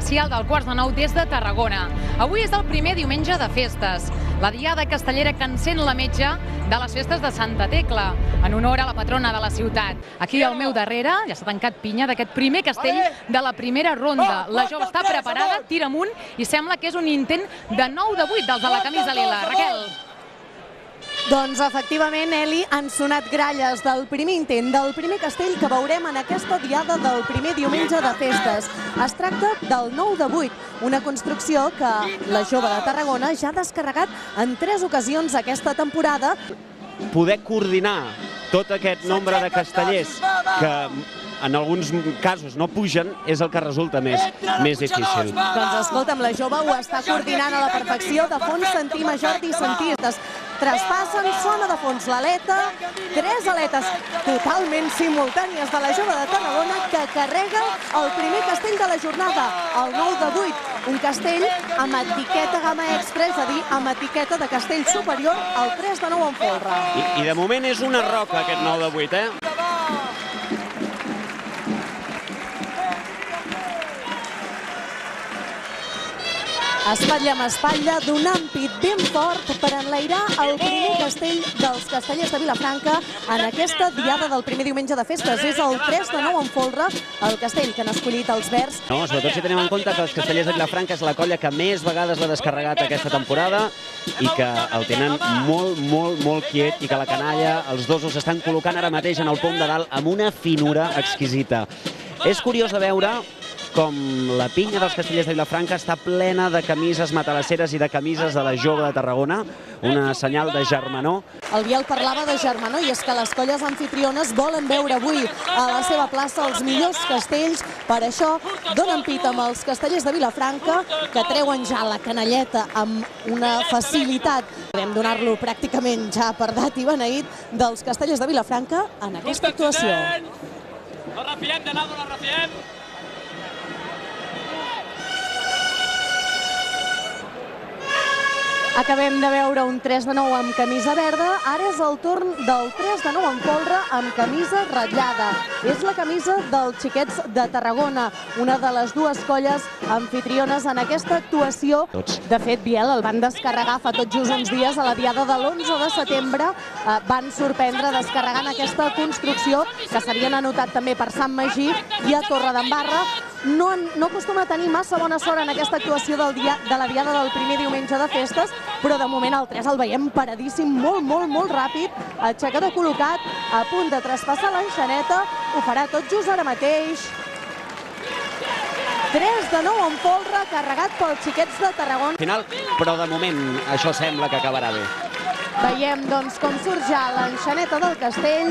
especial del Quarts de Nou des de Tarragona. Avui és el primer diumenge de festes, la diada castellera que encén la metja de les festes de Santa Tecla, en honor a la patrona de la ciutat. Aquí al meu darrere ja s'ha tancat pinya d'aquest primer castell de la primera ronda. La jove està preparada, tira amunt i sembla que és un intent de 9 de 8 dels de la camisa lila. Raquel. Doncs efectivament, Eli, han sonat gralles del primer intent, del primer castell que veurem en aquesta diada del primer diumenge de festes. Es tracta del 9 de 8, una construcció que la jove de Tarragona ja ha descarregat en 3 ocasions aquesta temporada. Poder coordinar tot aquest nombre de castellers que en alguns casos no pugen és el que resulta més difícil. Doncs escolta'm, la jove ho està coordinant a la perfecció. De fons sentim a Jordi Santistes. Traspassen, sona de fons l'aleta, 3 aletes totalment simultànies de la jove de Tarragona que carrega el primer castell de la jornada, el 9 de 8, un castell amb etiqueta gamma extra, és a dir, amb etiqueta de castell superior al 3 de 9 en folre. I de moment és una roca aquest 9 de 8, Espatlla amb espatlla, donant pit ben fort per enlairar el primer castell dels castellers de Vilafranca en aquesta diada del primer diumenge de festes. És el 3 de 9 en folre, el castell que han escollit els verds. No, sobretot si tenim en compte que els castellers de Vilafranca és la colla que més vegades l'ha descarregat aquesta temporada i que el tenen molt quiet i que la canalla, els dos els estan col·locant ara mateix en el pom de dalt amb una finura exquisita. És curiós de veure com la pinya dels castellers de Vilafranca està plena de camises matalasseres i de camises de la jove de Tarragona, una senyal de germanor. El Biel parlava de germanor i és que les colles anfitriones volen veure avui a la seva plaça els millors castells. Per això donen pit amb els castellers de Vilafranca, que treuen ja la canalleta amb una facilitat. Podem donar-lo pràcticament ja per dat i beneït dels castellers de Vilafranca en aquesta actuació. No refiem de nada, no refiem. Acabem de veure un 3 de 9 amb camisa verda, ara és el torn del 3 de 9 en folre amb camisa ratllada. És la camisa dels Xiquets de Tarragona, una de les dues colles anfitriones en aquesta actuació. De fet, Biel, el van descarregar fa tot just uns dies a la diada de l'11 de setembre. Van sorprendre descarregant aquesta construcció que s'havien anotat també per Sant Magí i a Torredembarra. No acostuma a tenir massa bona sort en aquesta actuació de la diada del primer diumenge de festes, però de moment el 3 el veiem paradíssim, molt ràpid, aixecador col·locat, a punt de traspassar l'enxaneta, ho farà tot just ara mateix. 3 de 9 en folre, carregat pels Xiquets de Tarragona. Final, però de moment això sembla que acabarà bé. Veiem doncs com surt ja l'enxaneta del castell,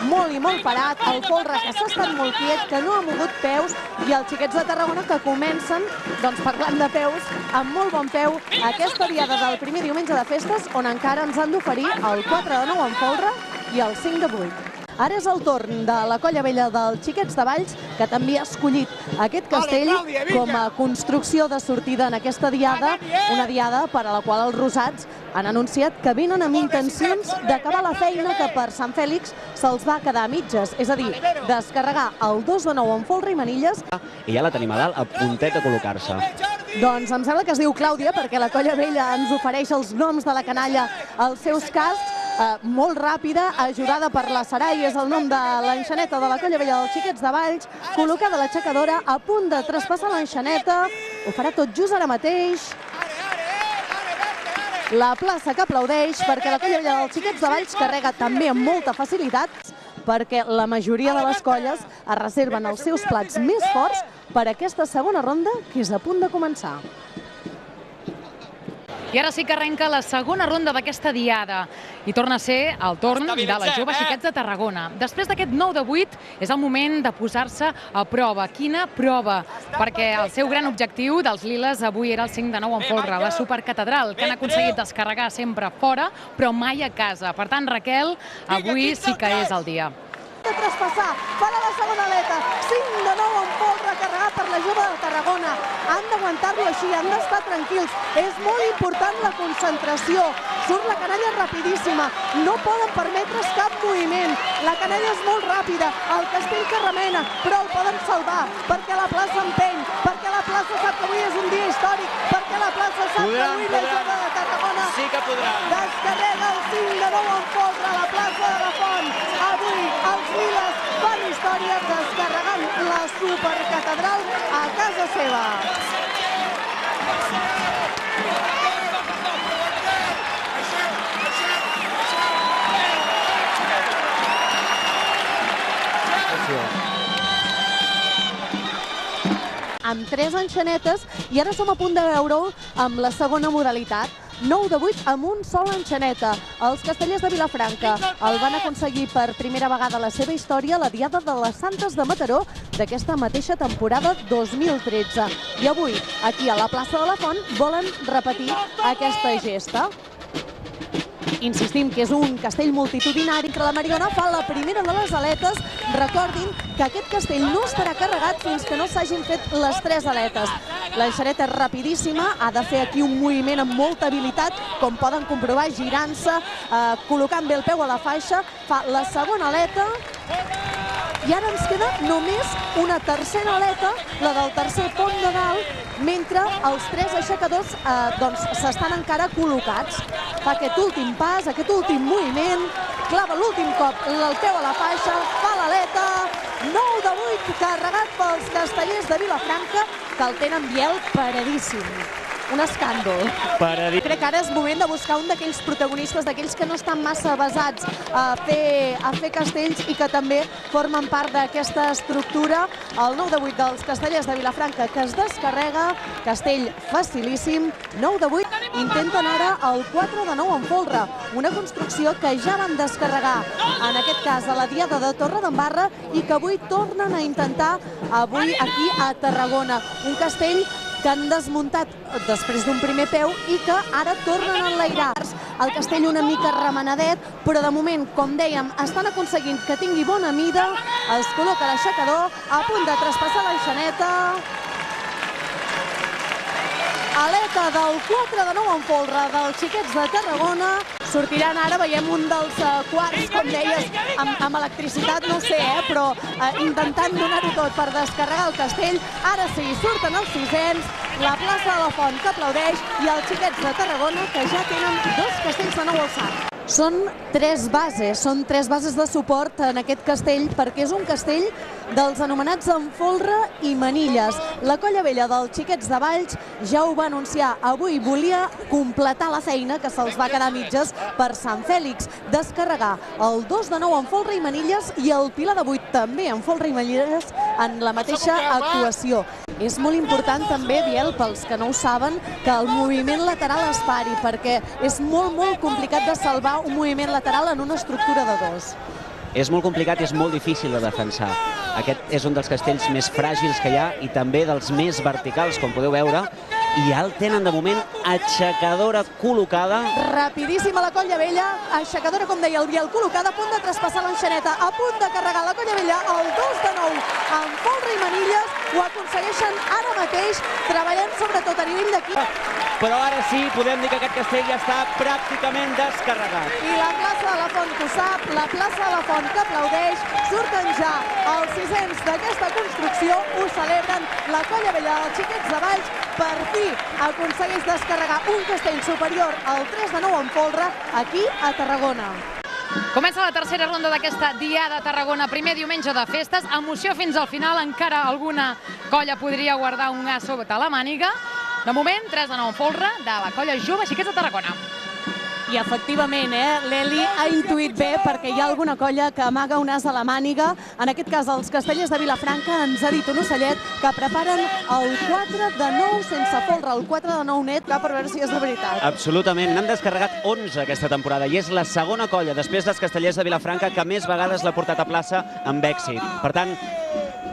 molt parat, el folre que s'ha estat molt quiet, que no ha mogut peus, i els Xiquets de Tarragona que comencen, doncs parlant de peus, amb molt bon peu, aquesta diada del primer diumenge de festes, on encara ens han d'oferir el 4 de 9 en folre i el 5 de 8. Ara és el torn de la colla vella dels Xiquets de Valls, que també ha escollit aquest castell com a construcció de sortida en aquesta diada, una diada per a la qual els rosats han anunciat que venen amb intencions d'acabar la feina que per Sant Fèlix se'ls va quedar a mitges, és a dir, descarregar el 2 de 9 en folre i manilles. I ja la tenim a dalt, a puntet de col·locar-se. Doncs em sembla que es diu Clàudia, perquè la colla vella ens ofereix els noms de la canalla als seus cascs, molt ràpida, ajudada per la Sarai, és el nom de l'enxaneta de la colla vella dels Xiquets de Valls, col·locada a l'aixecadora, a punt de traspassar l'enxaneta, ho farà tot just ara mateix. La plaça que aplaudeix, perquè la colla vella dels Xiquets de Valls carrega també amb molta facilitat, perquè la majoria de les colles es reserven els seus plats més forts per a aquesta segona ronda que és a punt de començar. I ara sí que arrenca la segona ronda d'aquesta diada i torna a ser el torn de la jove Xiquets de Tarragona. Després d'aquest 9 de 8 és el moment de posar-se a prova. Quina prova? Perquè el seu gran objectiu dels liles avui era el 5 de 9 en folre, la supercatedral, que han aconseguit descarregar sempre fora, però mai a casa. Per tant, Raquel, avui sí que és el dia. De traspassar, farà la segona aleta, 5 de 9 en folre, carregat per la jove de Tarragona. Han d'aguantar-lo així, han d'estar tranquils. És molt important la concentració. Surt la canalla rapidíssima, no poden permetre's cap moviment. La canalla és molt ràpida, el castell que remena, però el poden salvar, perquè la plaça empeny, perquè la la plaça sap que avui és un dia històric, perquè la plaça sap que avui la jove de Tarragona sí que podran. Descarrega el 5 de nou en folre a la plaça de la Font. Avui els liles fan història descarregant la supercatedral a casa seva. Amb 3 enxanetes, i ara som a punt de veure-ho amb la segona modalitat. 9 de 8 amb un sol enxaneta. Els castellers de Vilafranca el van aconseguir per primera vegada a la seva història a la Diada de les Santes de Mataró d'aquesta mateixa temporada 2013. I avui, aquí a la plaça de la Font, volen repetir aquesta gesta. Insistim que és un castell multitudinari, que la Mariona fa la primera de les aletes. Recordin que aquest castell no estarà carregat fins que no s'hagin fet les 3 aletes. L'enxaneta és rapidíssima, ha de fer aquí un moviment amb molta habilitat, com poden comprovar, girant-se, col·locant bé el peu a la faixa, fa la segona aleta, i ara ens queda només una tercera aleta, la del tercer pont de dalt, mentre els 3 aixecadors s'estan encara col·locats. Fa aquest últim pas, aquest últim moviment, clava l'últim cop el peu a la faixa, fa l'aleta, 9 de 8 carregat pels castellers de Vilafranca, que el tenen Biel paradíssim. Un escàndol. Crec que ara és moment de buscar un d'aquells protagonistes, d'aquells que no estan massa basats a fer castells i que també formen part d'aquesta estructura. El 9 de 8 dels castellers de Vilafranca que es descarrega, castell facilíssim, 9 de 8. Intenten ara el 4 de 9 en folre, una construcció que ja van descarregar, en aquest cas a la Diada de Torredembarra, i que avui tornen a intentar avui aquí a Tarragona. Un castell que han desmuntat després d'un primer peu i que ara tornen a enlairar. El castell una mica remenadet, però de moment, com dèiem, estan aconseguint que tingui bona mida. Es col·loca l'aixecador, a punt de traspassar l'enxaneta. Aleta del 4 de 9 en folre dels xiquets de Tarragona. Sortiran ara, veiem un dels quarts, com deies, amb electricitat, no sé, però intentant donar-ho tot per descarregar el castell. Ara sí, surten els sisens, la plaça de la Font que aplaudeix i els xiquets de Tarragona que ja tenen 2 castells de nou al sac. Són 3 bases de suport en aquest castell, perquè és un castell dels anomenats en folre i manilles. La Colla Vella dels Xiquets de Valls ja ho va anunciar. Avui volia completar la feina que se'ls va quedar a mitges per Sant Fèlix, descarregar el 2 de 9 en folre i manilles i el Pilar de 8 també en folre i manilles en la mateixa actuació. És molt important també, Biel, pels que no ho saben, que el moviment lateral es pari, perquè és molt complicat de salvar un moviment lateral en una estructura de 2. És molt complicat i és molt difícil de defensar. Aquest és un dels castells més fràgils que hi ha i també dels més verticals, com podeu veure. I ja el tenen de moment, aixecadora col·locada. Rapidíssima la Colla Vella, aixecadora, com deia el Biel, col·locada, a punt de traspassar l'enxaneta, a punt de carregar la Colla Vella el 2 de 9 amb folre i manilles. Ho aconsegueixen ara mateix, treballant sobretot a nivell d'equip. Però ara sí, podem dir que aquest castell ja està pràcticament descarregat. I la plaça de la Font que ho sap, la plaça de la Font que aplaudeix, surten ja els sisens d'aquesta construcció, ho celebren la Colla Vella dels Xiquets de Valls, per fi aconsegueix descarregar un castell superior al 3 de 9 en folre aquí a Tarragona. Comença la tercera ronda d'aquesta Diada a Tarragona, primer diumenge de festes, emoció fins al final, encara alguna colla podria guardar un gas sota la màniga. De moment, 3 de 9 en folre de la Colla Jove Xiquets de Tarragona. I efectivament, l'Eli ha intuït bé, perquè hi ha alguna colla que amaga un as a la màniga. En aquest cas, els castellers de Vilafranca ens ha dit un ocellet que preparen el 4 de 9 sense folre, el 4 de 9 net, per veure si és de veritat. Absolutament, n'han descarregat 11 aquesta temporada i és la segona colla, després dels castellers de Vilafranca, que més vegades l'ha portat a plaça amb èxit. Per tant,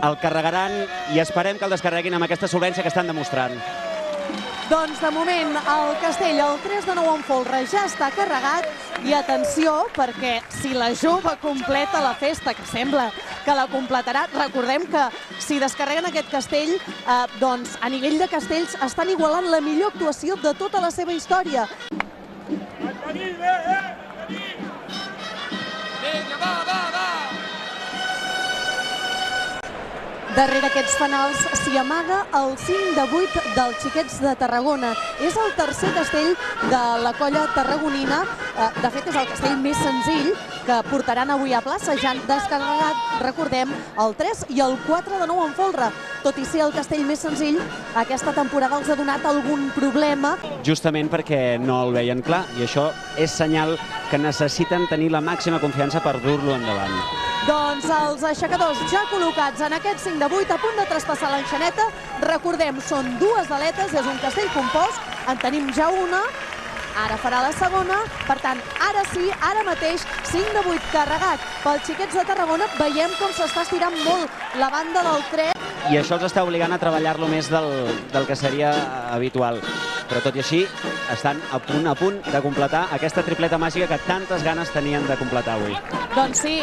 el carregaran i esperem que el descarreguin amb aquesta solvència que estan demostrant. Doncs de moment el castell, el 3 de 9 en folre, ja està carregat. I atenció, perquè si la jove completa la festa, que sembla que la completarà, recordem que si descarreguen aquest castell, doncs a nivell de castells estan igualant la millor actuació de tota la seva història. Darrere aquests fanals s'hi amaga el 5 de 8 dels Xiquets de Tarragona. És el tercer castell de la colla tarragonina. De fet, és el castell més senzill que portaran avui a plaça. Ja han descarregat, recordem, el 3 i el 4 de nou en folre. Tot i ser el castell més senzill, aquesta temporada els ha donat algun problema. Justament perquè no el veien clar, i això és senyal que necessiten tenir la màxima confiança per dur-lo endavant. Doncs els aixecadors ja col·locats en aquest 5 de 8, a punt de traspassar l'enxaneta. Recordem, són dues aletes, és un castell compost, en tenim ja una, ara farà la segona, per tant, ara sí, ara mateix, 5 de 8 carregat pels Xiquets de Tarragona. Veiem com s'està estirant molt la banda del tren. I això els està obligant a treballar-lo més del que seria habitual. Però tot i així, estan a punt de completar aquesta tripleta màgica que tantes ganes tenien de completar avui. Doncs sí,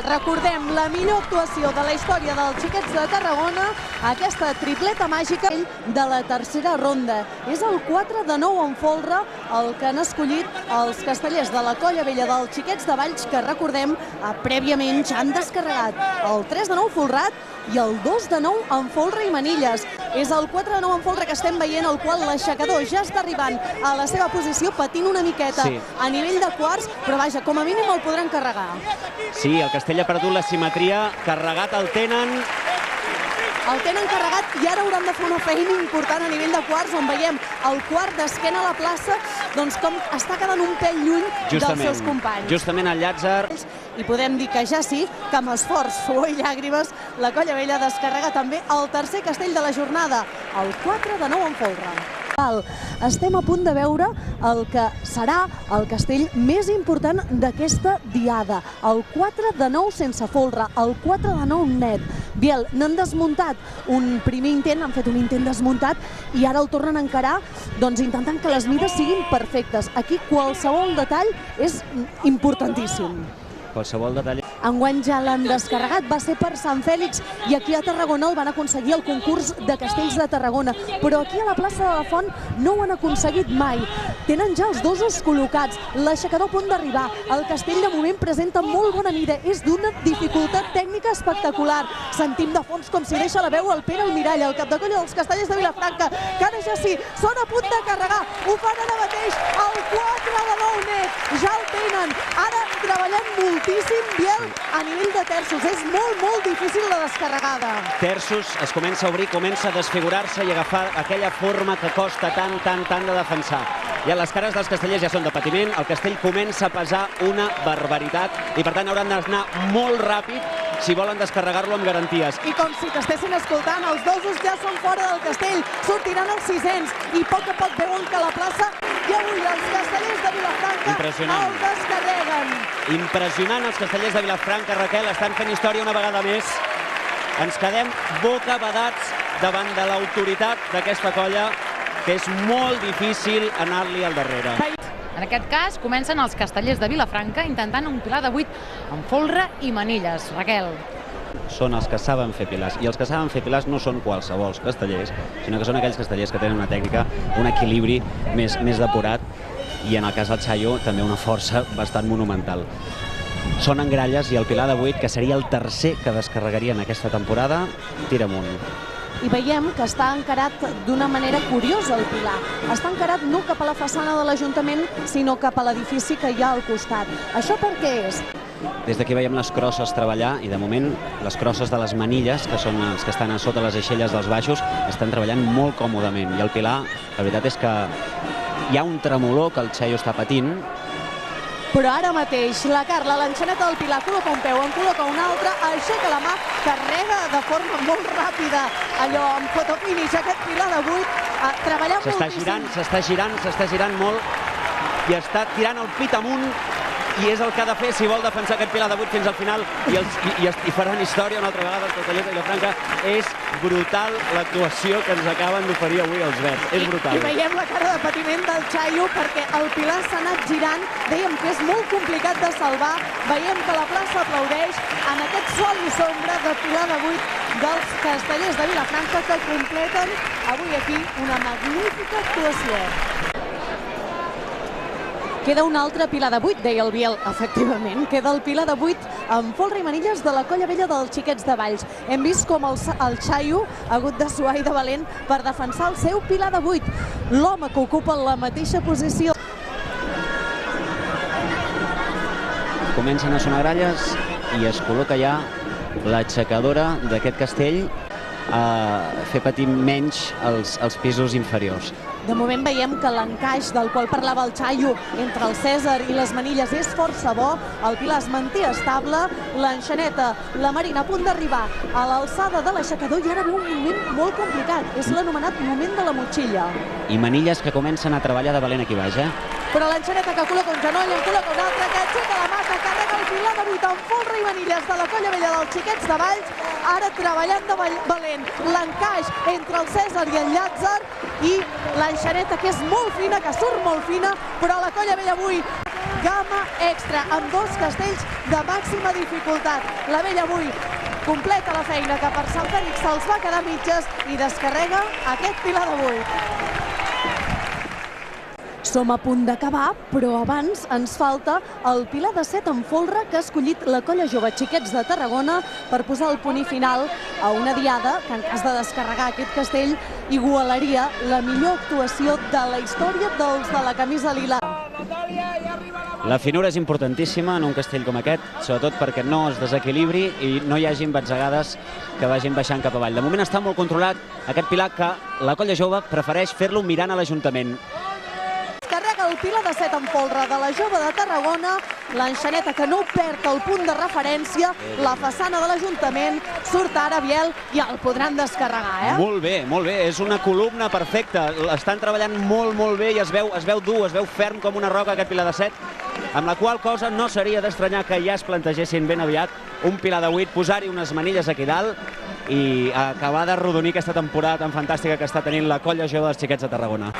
recordem, la millor actuació de la història dels Xiquets de Tarragona, aquesta tripleta màgica de la tercera ronda. És el 4 de 9 en folre el que han escollit els castellers de la colla vella dels Xiquets de Valls, que recordem, prèviament ja han descarregat el 3 de 9 folrat i el 2 de 9 en folre i manilles. És el 4 de 9 en folre que estem veient, el qual l'aixecador ja està arribant a la seva posició, patint una miqueta a nivell de quarts, però vaja, com a mínim el podran carregar. Sí, el castell ha perdut la simetria, carregat el tenen. El tenen carregat i ara hauran de fer una feina important a nivell de quarts, on veiem el quart d'esquena a la plaça, doncs com està quedant un pèl lluny dels seus companys. Justament el Llàtzer. I podem dir que ja sí, que amb esforç, suor i llàgrimes, la colla vella descarrega també el tercer castell de la jornada, el 4 de 9 en folre. Estem a punt de veure el que serà el castell més important d'aquesta diada, el 4 de 9 sense folre, el 4 de 9 net. Biel, n'han desmuntat un primer intent, han fet un intent desmuntat i ara el tornen a encarar, doncs intentant que les mides siguin perfectes. Aquí qualsevol detall és importantíssim. Qualsevol detall. Enguany ja l'han descarregat, va ser per Sant Fèlix i aquí a Tarragona el van aconseguir al concurs de castells de Tarragona, però aquí a la plaça de la Font no ho han aconseguit mai. Tenen ja els dosos col·locats, l'aixecador a punt d'arribar, el castell de moment presenta molt bona mida, és d'una dificultat tècnica espectacular. Sentim de fons com si deixa la veu el Pere Almirall, el cap de colla dels castellers de Vilafranca, que ara ja sí, són a punt de carregar, ho fan ara mateix, el 4 de 9 net, ja el tenen, ara treballant moltíssim, Biel, a nivell de terços, és molt difícil la descarregada. Terços, es comença a obrir, comença a desfigurar-se i agafar aquella forma que costa tant de defensar. Ja les cares dels castellers ja són de patiment, el castell comença a pesar una barbaritat i per tant hauran d'anar molt ràpid si volen descarregar-lo amb garanties. I com si t'estessin escoltant, els dosos ja són fora del castell, sortiran els 600 i a poc veuen que la plaça i avui els castellers de Vilafranca el descarreguen. Impressionant els castellers de Vilafranca, Raquel, estan fent història una vegada més. Ens quedem bocabadats davant de l'autoritat d'aquesta colla, que és molt difícil anar-li al darrere. En aquest cas, comencen els castellers de Vilafranca intentant un pilar de 8 amb folre i manilles. Raquel. Són els que saben fer pilars, i els que saben fer pilars no són qualsevols castellers, sinó que són aquells castellers que tenen una tècnica, un equilibri més depurat, i en el cas del Chayo també una força bastant monumental. Són en gralles i el pilar de 8, que seria el tercer que descarregaria en aquesta temporada, tira amunt. I veiem que està encarat d'una manera curiosa el pilar. Està encarat no cap a la façana de l'Ajuntament, sinó cap a l'edifici que hi ha al costat. Això per què és? Des d'aquí veiem les crosses treballar i de moment les crosses de les manilles, que són els que estan a sota les aixelles dels baixos, estan treballant molt còmodament. I el pilar, la veritat és que hi ha un tremolor que el Chayo està patint. Però ara mateix la Carla, l'enxaneta del Pilar, col·loca un peu, en col·loca un altre, aixeca la mà, carrega de forma molt ràpida, allò amb fotofinish, aquest Pilar de 8, treballant moltíssim. S'està girant molt i està tirant el pit amunt i és el que ha de fer si vol defensar aquest Pilar de 8 fins al final i faran història una altra vegada els castellers de Vilafranca. És brutal l'actuació que ens acaben d'oferir avui els verds, és brutal. I veiem la cara de patiment del Chayo perquè el Pilar s'ha anat girant, dèiem que és molt complicat de salvar, veiem que la plaça aplaudeix en aquest sol i sombra de Pilar de 8 dels castellers de Vilafranca que completen avui aquí una magnífica actuació. Queda un altre pilar de 8, deia el Biel, efectivament. Queda el pilar de 8 amb folre i manilles de la colla vella dels Xiquets de Valls. Hem vist com el Xaio ha hagut de suar i de valent per defensar el seu pilar de 8. L'home que ocupa la mateixa posició. Comencen a sonar gralles i es col·loca ja l'aixecadora d'aquest castell a fer patir menys els pisos inferiors. De moment veiem que l'encaix del qual parlava el Xaio entre el Cèsar i les manilles és força bo, el pilar es manté estable, l'enxaneta, la Marina a punt d'arribar a l'alçada de l'aixecador i ara ve un moment molt complicat, és l'anomenat moment de la motxilla. I manilles que comencen a treballar de valent aquí baix, Però l'enxaneta que col·loca un genoll, en col·loca un altre, que xuta la mata, carrega el pilar de 8 amb folre i manilles de la colla vella dels Xiquets de Valls, ara treballant de valent l'encaix entre el Cèsar i el Llàtzer i l'enxaneta que és molt fina, que surt molt fina, però la colla vella avui gamma extra, amb 2 castells de màxima dificultat. La vella avui completa la feina que per Sant Fèlix se'ls va quedar mitges i descarrega aquest pilar de 8. Som a punt d'acabar, però abans ens falta el pilar de 7 en folre que ha escollit la colla jove Xiquets de Tarragona per posar el punt i final a una diada que, en cas de descarregar aquest castell, igualaria la millor actuació de la història dels de la camisa lila. La finura és importantíssima en un castell com aquest, sobretot perquè no es desequilibri i no hi hagin batzegades que vagin baixant cap avall. De moment està molt controlat aquest pilar que la colla jove prefereix fer-lo mirant a l'Ajuntament. Carrega el pilar de 7 en folre de la jove de Tarragona, l'enxaneta que no perd el punt de referència, la façana de l'Ajuntament, surt ara Biel i el podran descarregar, Molt bé, és una columna perfecta, estan treballant molt bé i es veu dur, es veu ferm com una roca aquest pilar de 7, amb la qual cosa no seria d'estranyar que ja es plantegessin ben aviat un pilar de 8, posar-hi unes manilles aquí dalt i acabar de rodonir aquesta temporada tan fantàstica que està tenint la colla jove dels Xiquets de Tarragona.